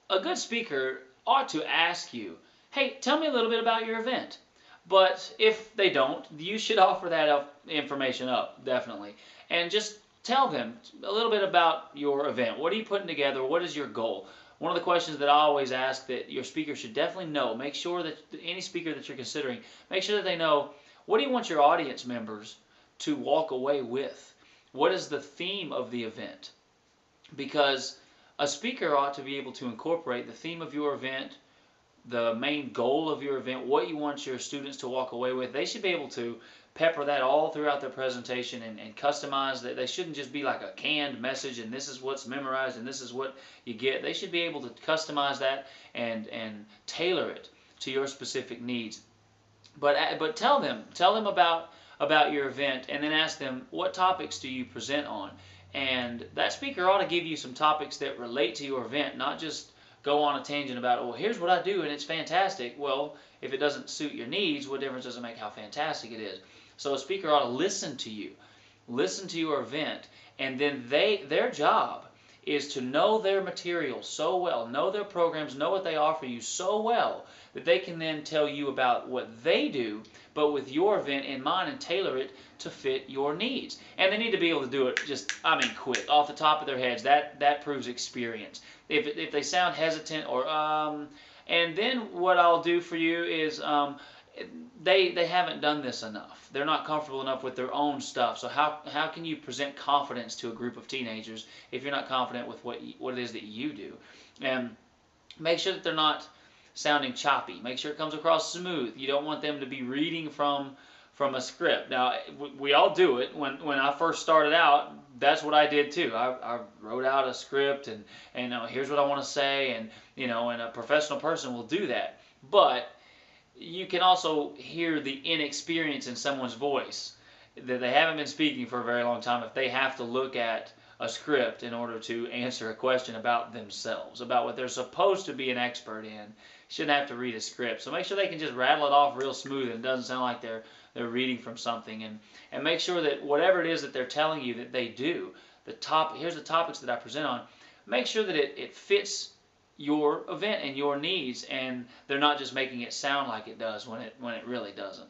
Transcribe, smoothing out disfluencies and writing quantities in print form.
a good speaker ought to ask you, hey, tell me a little bit about your event. But if they don't, you should offer that information up, definitely. And just tell them a little bit about your event. What are you putting together? What is your goal? One of the questions that I always ask that your speaker should definitely know, make sure that any speaker that you're considering, make sure that they know, what do you want your audience members to walk away with? What is the theme of the event? Because a speaker ought to be able to incorporate the theme of your event, the main goal of your event, what you want your students to walk away with. They should be able to pepper that all throughout their presentation and customize that. They shouldn't just be like a canned message and this is what's memorized and this is what you get. They should be able to customize that and tailor it to your specific needs. But tell them about your event, and then ask them, what topics do you present on? And that speaker ought to give you some topics that relate to your event, not just go on a tangent about, oh, here's what I do and it's fantastic. Well, if it doesn't suit your needs, what difference does it make how fantastic it is? So a speaker ought to listen to you, listen to your event, and then their job is to know their material so well, know their programs, know what they offer you so well, that they can then tell you about what they do, but with your event in mind, and tailor it to fit your needs. And they need to be able to do it just, quick, off the top of their heads. That proves experience. If they sound hesitant or, and then what I'll do for you is, they haven't done this enough. They're not comfortable enough with their own stuff. So how can you present confidence to a group of teenagers if you're not confident with what it is that you do? And make sure that they're not sounding choppy. Make sure it comes across smooth. You don't want them to be reading from a script. Now, we all do it. When I first started out, that's what I did too. I wrote out a script and here's what I want to say, and and a professional person will do that. But you can also hear the inexperience in someone's voice, that they haven't been speaking for a very long time, if they have to look at a script in order to answer a question about themselves, about what they're supposed to be an expert in. Shouldn't have to read a script. So make sure they can just rattle it off real smooth and it doesn't sound like they're reading from something. And make sure that whatever it is that they're telling you that they do, here's the topics that I present on, make sure that it fits your event and your needs, and they're not just making it sound like it does when it really doesn't.